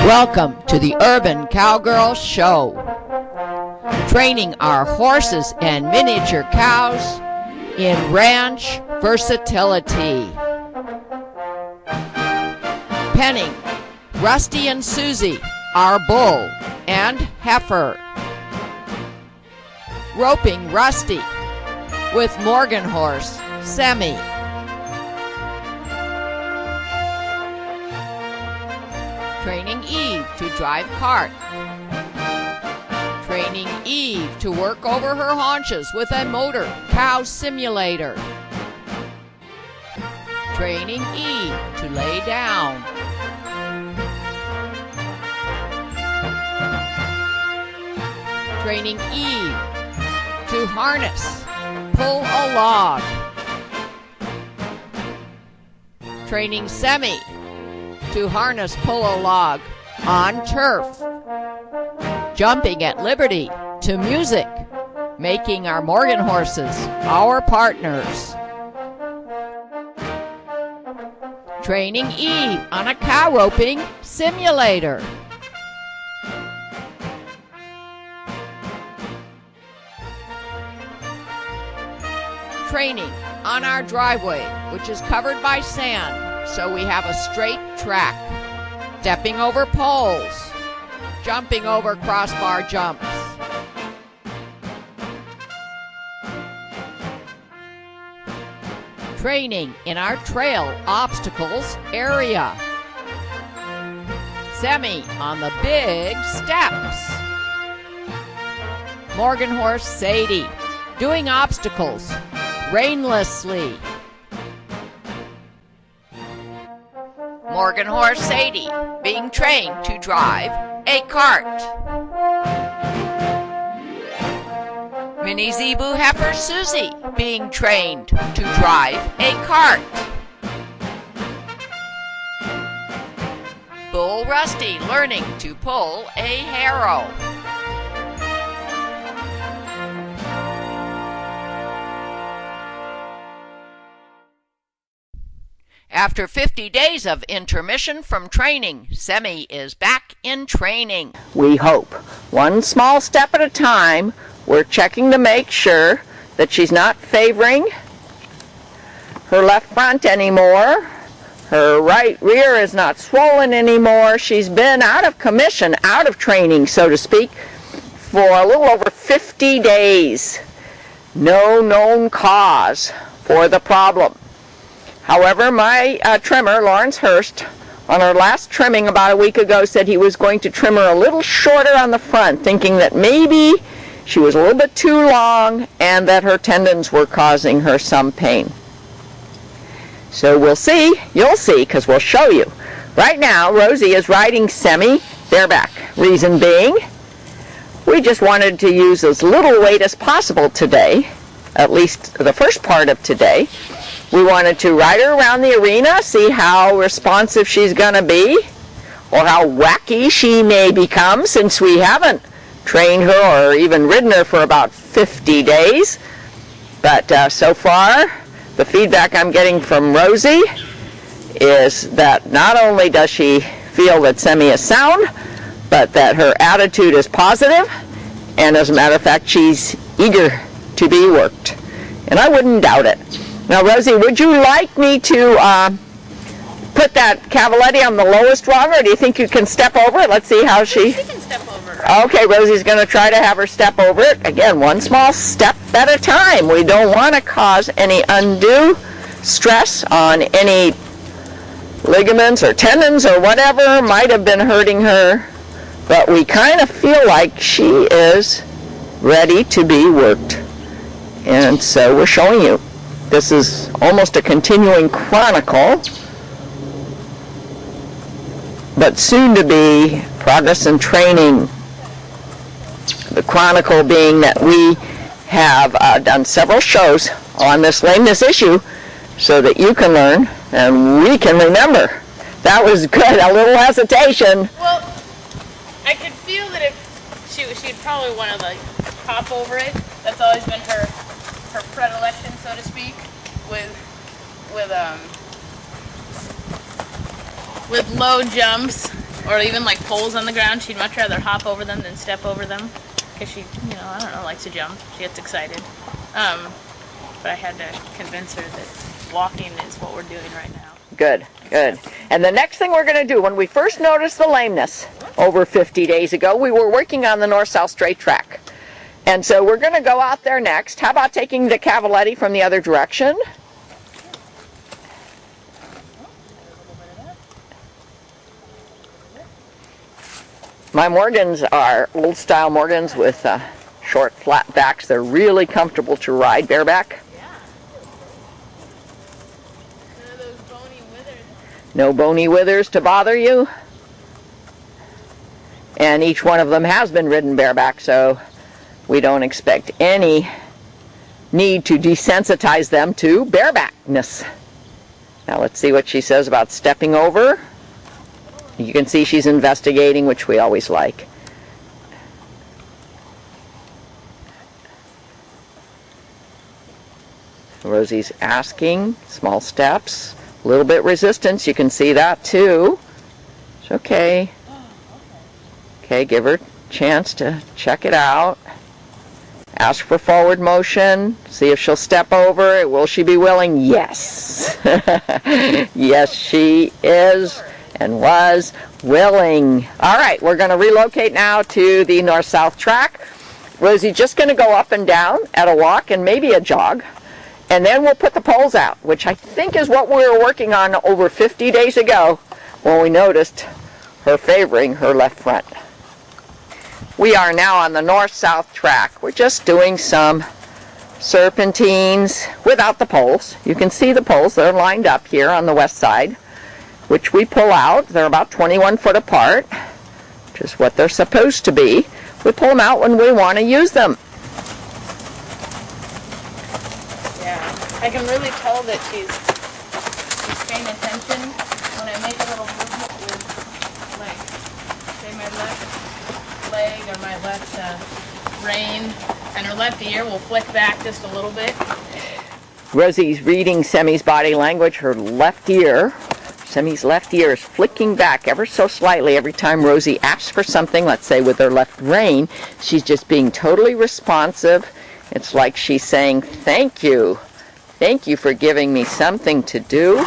Welcome to the Urban Cowgirl Show, training our horses and miniature cows in ranch versatility. Penning Rusty and Susie, our bull and heifer. Roping Rusty with Morgan horse Semi. Training Eve to drive cart. Training Eve to work over her haunches with a motor cow simulator. Training Eve to lay down. Training Eve to harness, pull a log. Training Semi to harness, pull a log on turf. Jumping at liberty to music, making our Morgan horses our partners. Training Eve on a cow roping simulator. Training on our driveway, which is covered by sand, so we have a straight track. Stepping over poles, jumping over crossbar jumps. Training in our trail obstacles area. Semi on the big steps. Morgan horse Sadie doing obstacles rainlessly. Morgan horse Sadie being trained to drive a cart. Mini Zebu heifer Susie being trained to drive a cart. Bull Rusty learning to pull a harrow. After 50 days of intermission from training, Semi is back in training. We hope. One small step at a time. We're checking to make sure that she's not favoring her left front anymore. Her right rear is not swollen anymore. She's been out of commission, out of training, so to speak, for a little over 50 days. No known cause for the problem. However, my trimmer, Lawrence Hurst, on her last trimming about a week ago said he was going to trim her a little shorter on the front, thinking that maybe she was a little bit too long and that her tendons were causing her some pain. So we'll see. You'll see, because we'll show you. Right now, Rosie is riding Semi bareback. Reason being, we just wanted to use as little weight as possible today, at least the first part of today. We wanted to ride her around the arena, see how responsive she's going to be, or how wacky she may become, since we haven't trained her or even ridden her for about 50 days. But so far, the feedback I'm getting from Rosie is that not only does she feel that Semi is sound, but that her attitude is positive, and as a matter of fact, she's eager to be worked. And I wouldn't doubt it. Now, Rosie, would you like me to put that cavaletti on the lowest rung, or do you think you can step over it? Let's see how she can step over it. Okay, Rosie's going to try to have her step over it. Again, one small step at a time. We don't want to cause any undue stress on any ligaments or tendons or whatever might have been hurting her, but we kind of feel like she is ready to be worked. And so we're showing you. This is almost a continuing chronicle, but soon to be progress in training. The chronicle being that we have done several shows on this lameness issue so that you can learn and we can remember. That was good, a little hesitation. Well, I could feel that if she'd probably want to like hop over it. That's always been her predilection, so to speak, with low jumps. or even like poles on the ground. She'd much rather hop over them than step over them, because she, you know, I don't know, likes to jump. She gets excited. But I had to convince her that walking is what we're doing right now. Good, good. And the next thing we're going to do, when we first noticed the lameness over 50 days ago, we were working on the north-south straight track. And so we're going to go out there next. How about taking the cavaletti from the other direction? My Morgans are old-style Morgans with short, flat backs. They're really comfortable to ride bareback. No bony withers to bother you. And each one of them has been ridden bareback, so we don't expect any need to desensitize them to barebackness. Now let's see what she says about stepping over. You can see she's investigating, which we always like. Rosie's asking, small steps. A little bit resistance, you can see that too. It's okay. Okay, give her a chance to check it out. Ask for forward motion. See if she'll step over it. Will she be willing? Yes. Yes, she is and was willing. All right, we're going to relocate now to the north-south track. Rosie's just going to go up and down at a walk and maybe a jog. And then we'll put the poles out, which I think is what we were working on over 50 days ago when we noticed her favoring her left front. We are now on the north-south track. We're just doing some serpentines without the poles. You can see the poles. They're lined up here on the west side, which we pull out. They're about 21 foot apart, which is what they're supposed to be. We pull them out when we want to use them. I can really tell that she's paying attention when I make a little movement with, like, say my left leg or my left rein, and her left ear will flick back just a little bit. Rosie's reading Semi's body language. Her left ear, Semi's left ear is flicking back ever so slightly every time Rosie asks for something, let's say with her left rein. She's just being totally responsive. It's like she's saying, thank you. Thank you for giving me something to do.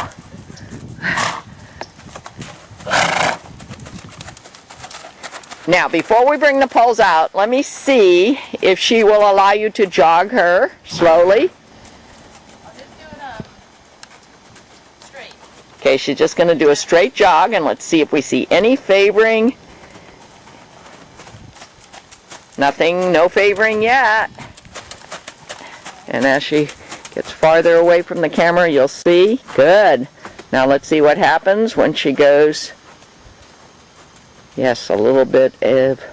Now, before we bring the poles out, let me see if she will allow you to jog her slowly. I'll just do it straight. Okay, she's just going to do a straight jog, and let's see if we see any favoring. Nothing, no favoring yet. And as she gets farther away from the camera, you'll see. Good. Now let's see what happens when she goes. Yes, a little bit of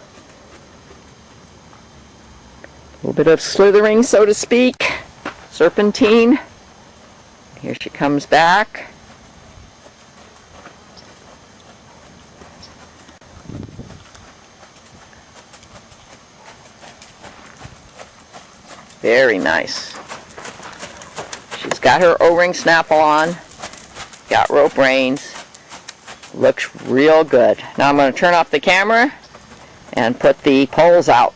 slithering, so to speak. Serpentine. Here she comes back. Very nice. She's got her O-ring snaffle on, got rope reins, looks real good. Now I'm going to turn off the camera and put the poles out.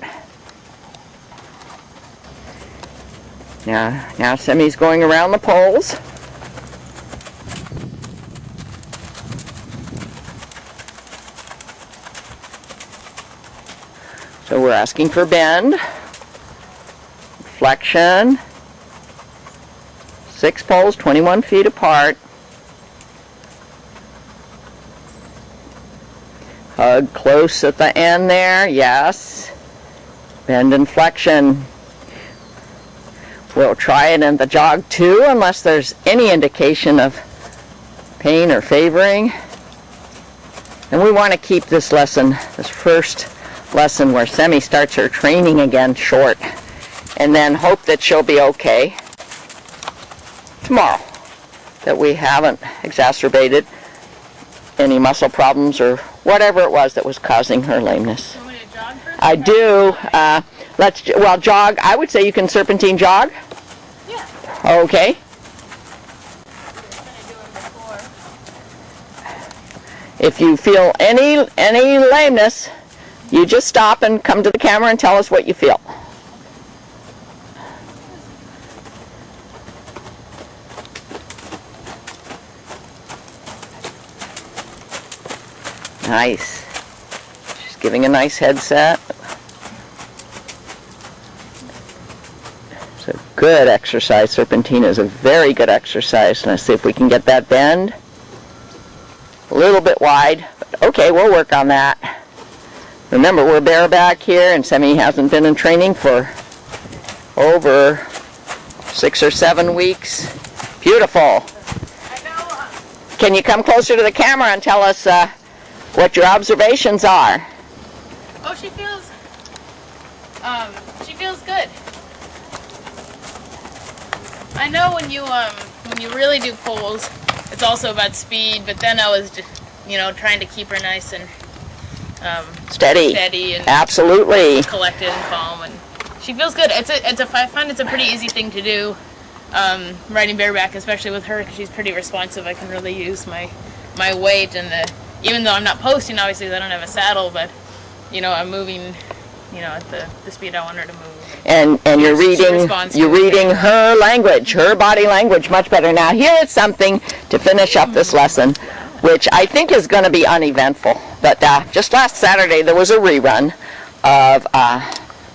Now Semi's going around the poles. So we're asking for bend, flexion. 6 poles, 21 feet apart. Hug close at the end there, yes. Bend and flexion. We'll try it in the jog too, unless there's any indication of pain or favoring. And we want to keep this lesson, this first lesson where Semi starts her training again, short. And then hope that she'll be okay tomorrow, that we haven't exacerbated any muscle problems or whatever it was that was causing her lameness. You want me to jog first? I do. Well, jog. I would say you can serpentine jog. Yeah. Okay. If you feel any lameness, you just stop and come to the camera and tell us what you feel. Nice. She's giving a nice headset. It's a good exercise. Serpentina is a very good exercise. Let's see if we can get that bend. A little bit wide, but okay, we'll work on that. Remember, we're bareback here, and Semi hasn't been in training for over 6 or 7 weeks. Beautiful. Can you come closer to the camera and tell us what your observations are? Oh, she feels good. I know when you really do poles, it's also about speed, but then I was just, trying to keep her nice and steady and absolutely collected and calm, and she feels good. I find it's a pretty easy thing to do, riding bareback, especially with her, because she's pretty responsive. I can really use my weight, and even though I'm not posting, obviously, 'cause I don't have a saddle, but I'm moving, at the speed I want her to move. And you're reading her language, her body language much better. Now here is something to finish up this lesson, which I think is going to be uneventful. But just last Saturday there was a rerun of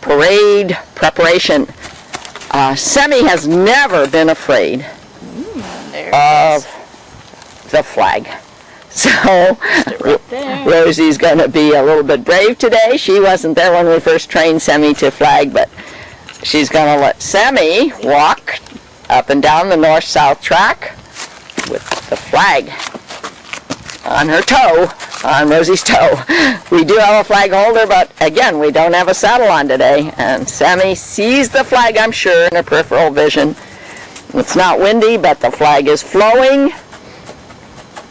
parade preparation. Semi has never been afraid of the flag. So right Rosie's going to be a little bit brave today. She wasn't there when we first trained Semi to flag, but she's going to let Semi walk up and down the north-south track with the flag on her toe, on Rosie's toe. We do have a flag holder, but again, we don't have a saddle on today. And Semi sees the flag, I'm sure, in her peripheral vision. It's not windy, but the flag is flowing.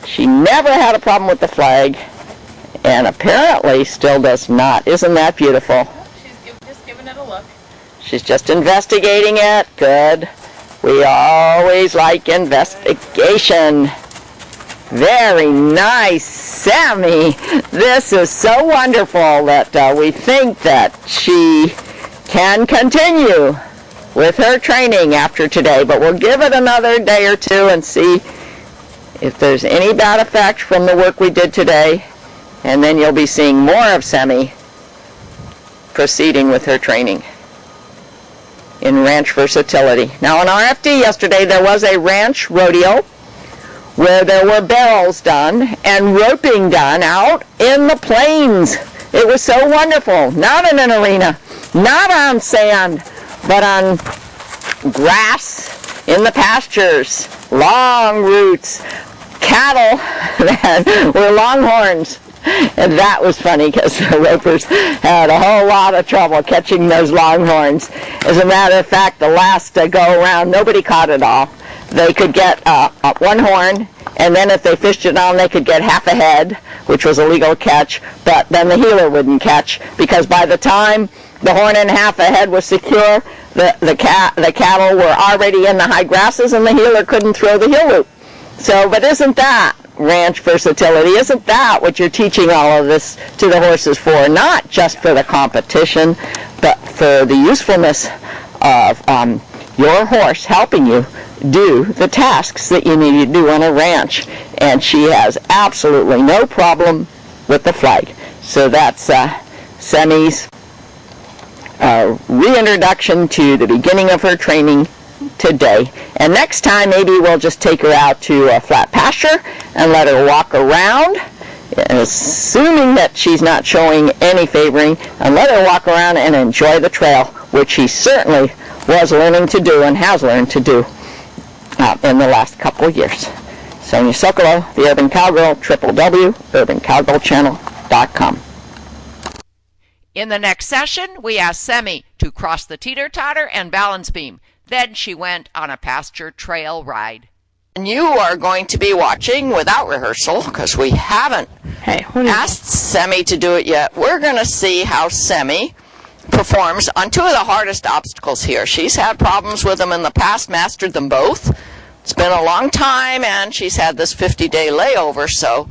She never had a problem with the flag, and apparently still does not. Isn't that beautiful? She's just giving it a look. She's just investigating it. Good. We always like investigation. Very nice, Semi. This is so wonderful that we think that she can continue with her training after today, but we'll give it another day or two and see if there's any bad effect from the work we did today, and then you'll be seeing more of Semi proceeding with her training in ranch versatility. Now on RFD yesterday there was a ranch rodeo where there were barrels done and roping done out in the plains. It was so wonderful. Not in an arena, not on sand, but on grass, in the pastures, long routes, cattle that were longhorns. And that was funny because the ropers had a whole lot of trouble catching those longhorns. As a matter of fact, the last go around, nobody caught it all. They could get one horn, and then if they fished it on, they could get half a head, which was a legal catch, but then the heeler wouldn't catch, because by the time the horn and half a head was secure, the cattle were already in the high grasses, and the heeler couldn't throw the heel loop. So, but isn't that ranch versatility? Isn't that what you're teaching all of this to the horses for? Not just for the competition, but for the usefulness of your horse helping you do the tasks that you need to do on a ranch. And she has absolutely no problem with the flag. So that's Semi's reintroduction to the beginning of her training today. And next time maybe we'll just take her out to a flat pasture and let her walk around, assuming that she's not showing any favoring, and let her walk around and enjoy the trail, which she certainly was learning to do and has learned to do in the last couple of years. Sonia Sokolow, the Urban Cowgirl, www.urbancowgirlchannel.com. In the next session, we asked Semi to cross the teeter-totter and balance beam. Then she went on a pasture trail ride. And you are going to be watching without rehearsal, because we haven't asked Semi to do it yet. We're going to see how Semi performs on two of the hardest obstacles here. She's had problems with them in the past, mastered them both. It's been a long time, and she's had this 50-day layover, so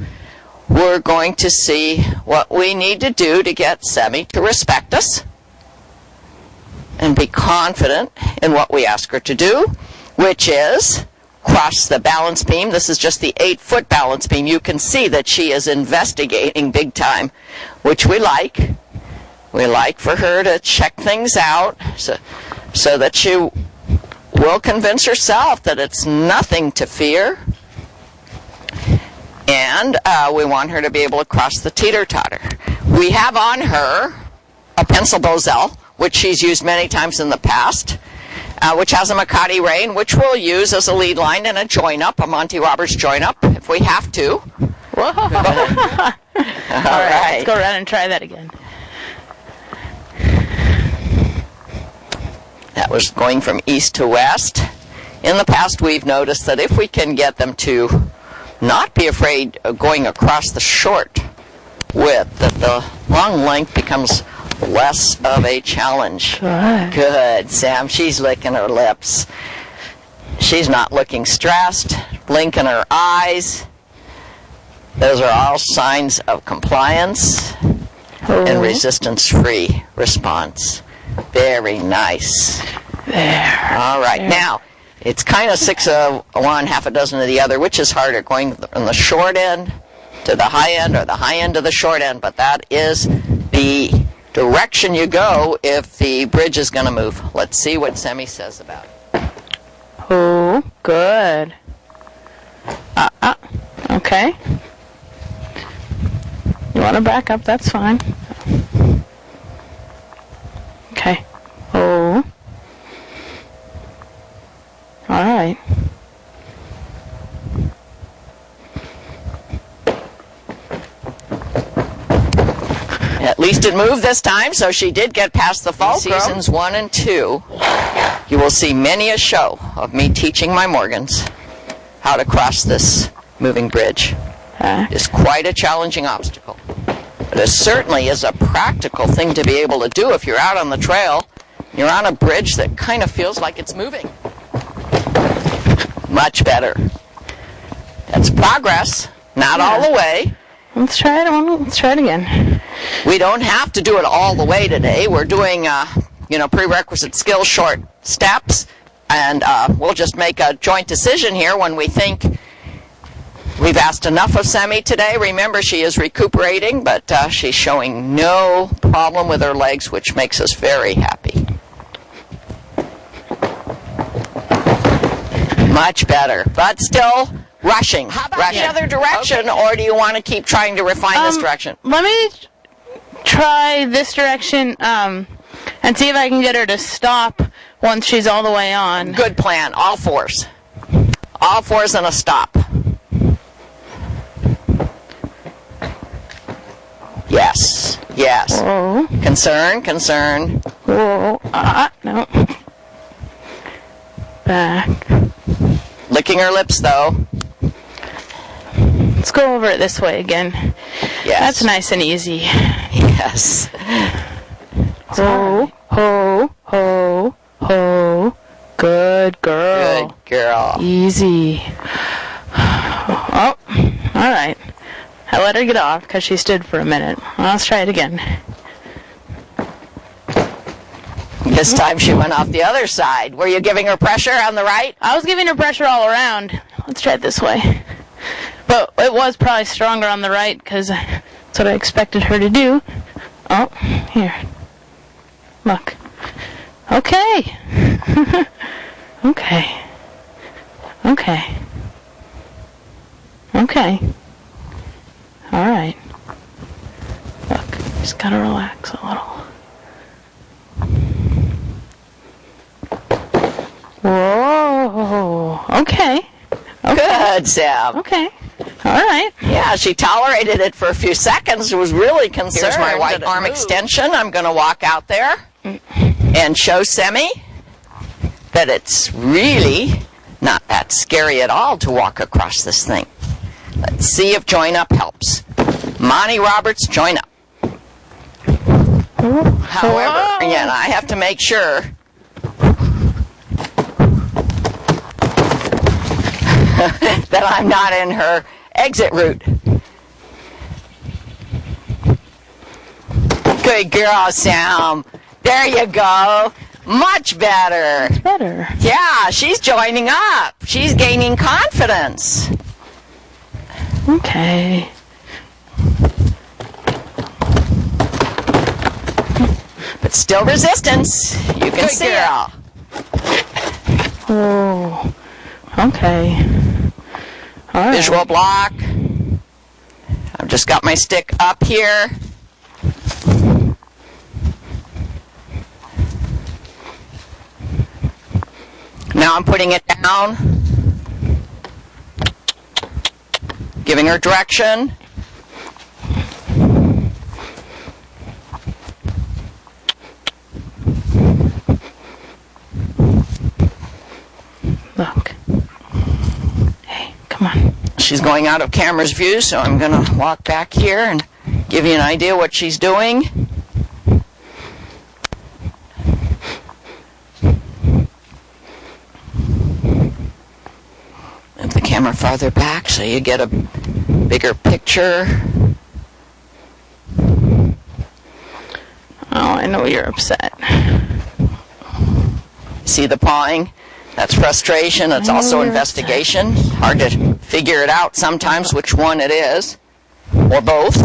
we're going to see what we need to do to get Semi to respect us and be confident in what we ask her to do, which is cross the balance beam. This is just the 8-foot balance beam. You can see that she is investigating big time, which we like. We like for her to check things out so that she will convince herself that it's nothing to fear. And we want her to be able to cross the teeter-totter. We have on her a pencil boselle, which she's used many times in the past, which has a Makati rein, which we'll use as a lead line and a join-up, a Monty Roberts join-up, if we have to. Whoa. All right, let's go around and try that again. That was going from east to west. In the past, we've noticed that if we can get them to not be afraid of going across the short width, that the long length becomes less of a challenge. Good, Sam. She's licking her lips. She's not looking stressed, blinking her eyes. Those are all signs of compliance and resistance-free response. Very nice. There. All right. There. Now, it's kind of 6 of one, half a dozen of the other. Which is harder, going from the short end to the high end or the high end to the short end? But that is the direction you go if the bridge is going to move. Let's see what Semi says about it. Oh, good. Okay. You want to back up? That's fine. Okay. Oh. All right. At least it moved this time, so she did get past the fulcrum. Seasons 1 and 2, you will see many a show of me teaching my Morgans how to cross this moving bridge. It's quite a challenging obstacle. But it certainly is a practical thing to be able to do if you're out on the trail. You're on a bridge that kind of feels like it's moving. Much better. That's progress, not all the way. Let's try it. Let's try it again. We don't have to do it all the way today. We're doing, prerequisite skill short steps, and we'll just make a joint decision here when we think we've asked enough of Semi today. Remember, she is recuperating, but she's showing no problem with her legs, which makes us very happy. Much better, but still rushing. How about the other direction, or do you want to keep trying to refine this direction? Let me try this direction and see if I can get her to stop once she's all the way on. Good plan. All fours. All fours and a stop. Yes. Yes. Whoa. Concern. Whoa. No. Back. Licking her lips, though. Let's go over it this way again. Yes. That's nice and easy. Yes. Ho, ho, ho, ho. Good girl. Good girl. Easy. Oh, all right. I let her get off because she stood for a minute. Let's try it again. This time she went off the other side. Were you giving her pressure on the right? I was giving her pressure all around. Let's try it this way. But it was probably stronger on the right because that's what I expected her to do. Oh, here. Look. Okay. Okay. Okay. Okay. All right. Look, just gotta relax a little. Whoa. Okay. Good, Sam. Okay. All right. Yeah, she tolerated it for a few seconds. She was really concerned. Here's my right arm extension. I'm going to walk out there and show Semi that it's really not that scary at all to walk across this thing. Let's see if join up helps. Monty Roberts, join up. However, again, I have to make sure that I'm not in her exit route. Good girl, Sam. There you go. Much better. It's better. Yeah, she's joining up. She's gaining confidence. Okay. But still resistance. You can see it. Oh. Okay. All right. Visual block. I've just got my stick up here. Now I'm putting it down, giving her direction. Look. Hey, come on. She's going out of camera's view, so I'm going to walk back here and give you an idea what she's doing. Move the camera farther back so you get a bigger picture. Oh, I know you're upset. See the pawing? That's frustration. It's also investigation. Hard to figure it out sometimes which one it is, or both.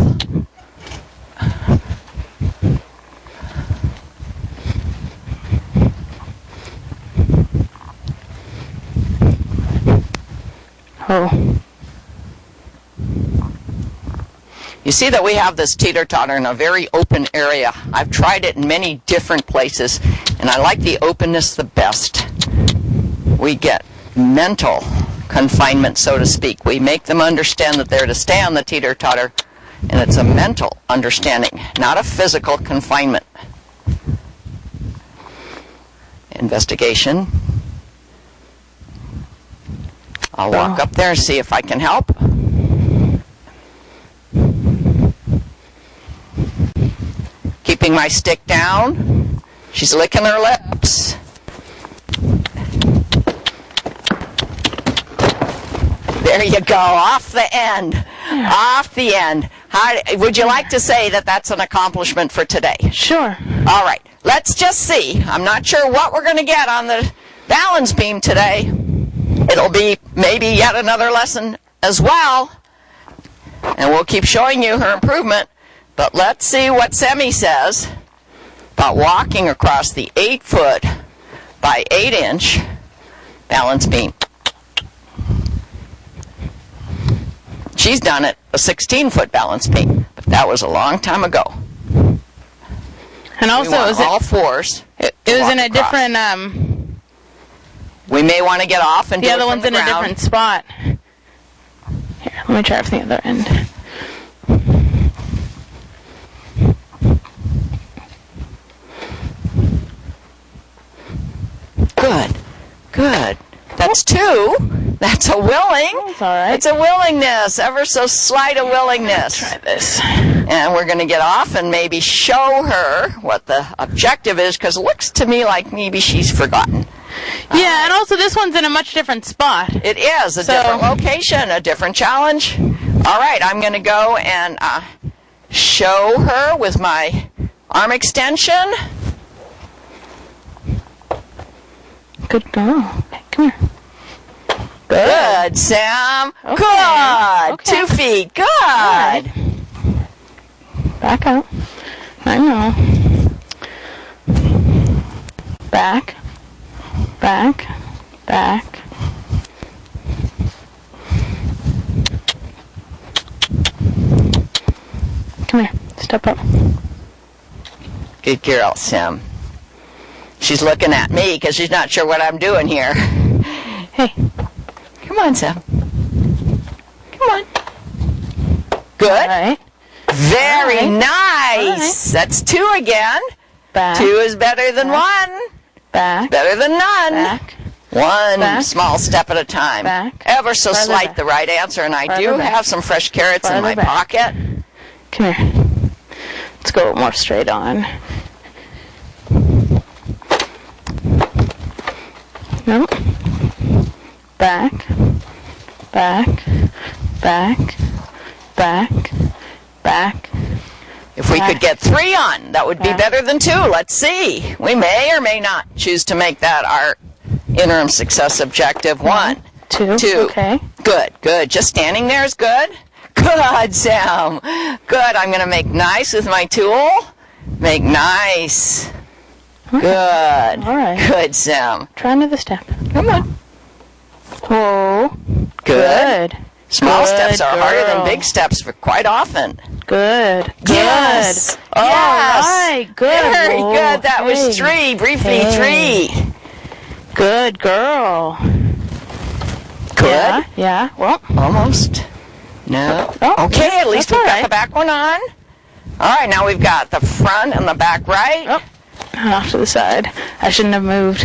Oh. You see that we have this teeter-totter in a very open area. I've tried it in many different places, and I like the openness the best. We get mental confinement, so to speak. We make them understand that they're to stay on the teeter-totter, and it's a mental understanding, not a physical confinement. Investigation. I'll walk up there and see if I can help. Keeping my stick down. She's licking her lips. There you go, off the end. Off the end. Would you like to say that that's an accomplishment for today? Sure. All right, let's just see. I'm not sure what we're going to get on the balance beam today. It'll be maybe yet another lesson as well. And we'll keep showing you her improvement. But let's see what Semi says about walking across the 8-foot by 8-inch balance beam. She's done it a 16-foot balance beam, but that was a long time ago. And also, we want all fours. It was in a different. We may want to get off and do the it other from one's the in a ground. different spot. Here, let me try from the other end. Good, good. That's 2. That's a willing. That's all right. It's a willingness, ever so slight a willingness. Try this. And we're going to get off and maybe show her what the objective is, because it looks to me like maybe she's forgotten. Yeah, and also this one's in a much different spot. It is a different location, a different challenge. All right, I'm going to go and show her with my arm extension. Good girl. Okay, come here. Good, Sam. Okay. Good. Okay. 2 feet. Good. Right. Back up. I know. Back. Back. Back. Come here. Step up. Good girl, Sam. She's looking at me because she's not sure what I'm doing here. Hey. Come on, Sam. Come on. Good. All right. Very All nice. right. That's 2 again. Back. 2 is better than 1. Back. Better than none. Back. 1 Back. small step at a time. Back. Ever so Farther slight back. the right answer, and I Farther do back. have some fresh carrots in Farther my back. pocket. Come here. Let's go more straight on. No. Back. Back. Back. Back. Back. If If we could get 3 on, that would be better than 2. Let's see. We may or may not choose to make that our interim success objective. 1, 2. Okay. Good. Just standing there is good. Good, Sam. Good. I'm going to make nice with my tool. Make nice. Good. All right. Good, Sam. Try another step. Come on. Oh. Good. Small steps are harder than girl. big steps for quite often. Good. Yes. All Yes. right. Good. Very Whoa. good. That was Hey. 3. Briefly, Hey. 3. Good girl. Good. Yeah. Well. Almost. No. Oh, Okay, yeah, at least that's we've all got right. the back one on. All right, now we've got the front and the back right. Oh. Off to the side. I shouldn't have moved.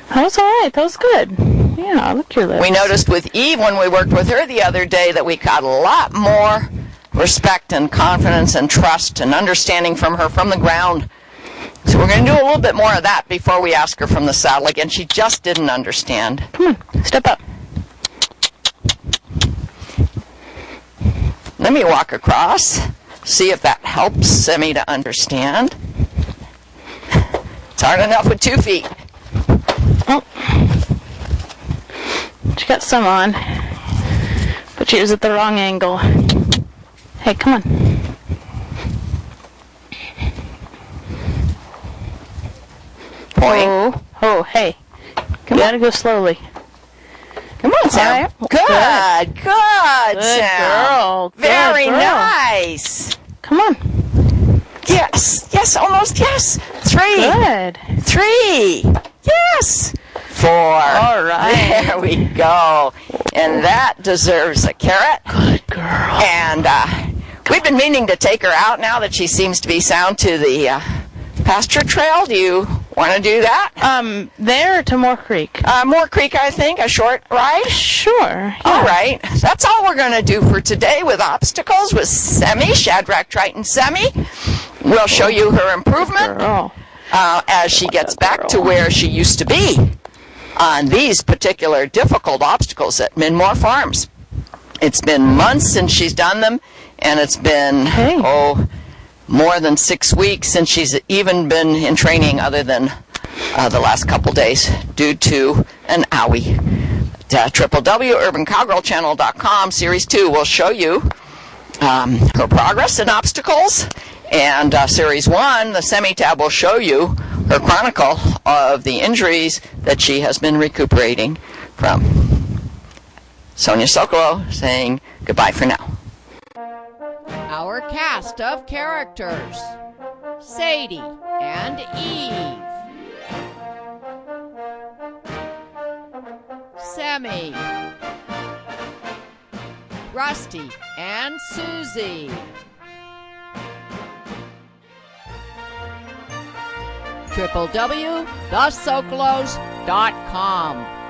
That was all right. That was good. Yeah, look at your lips. We noticed with Eve when we worked with her the other day that we got a lot more respect and confidence and trust and understanding from her from the ground. So we're going to do a little bit more of that before we ask her from the saddle again. She just didn't understand. Come on. Step up. Let me walk across, see if that helps Semi to understand. It's hard enough with 2 feet. Oh. She got some on. But she was at the wrong angle. Hey, come on. Point. Oh, hey. You gotta go slowly. Come on, Sam. All Good, right. good, Good Sam. girl. Good Very girl. nice. Come on. Yes, almost, yes. 3. Good. 3. Yes. 4. All right. There we go. And that deserves a carrot. Good girl. And we've been meaning to take her out now that she seems to be sound to the pasture trail. Do you want to do that? There to Moore Creek. Moore Creek, I think, a short ride. Sure. Yeah. All right. That's all we're going to do for today with obstacles with Semi, Shadrach Triton Semi. We'll show you her improvement Girl. as she gets back to where she used to be on these particular difficult obstacles at Minmore Farms. It's been months since she's done them, and it's been, more than 6 weeks since she's even been in training other than the last couple days due to an owie. www.urbancowgirlchannel.com Series 2 will show you her progress in obstacles, and Series 1, the semi-tab, will show you her chronicle of the injuries that she has been recuperating from. Sonia Sokolow saying goodbye for now. Our cast of characters: Sadie and Eve, Semi, Rusty and Susie, www.thesokolows.com.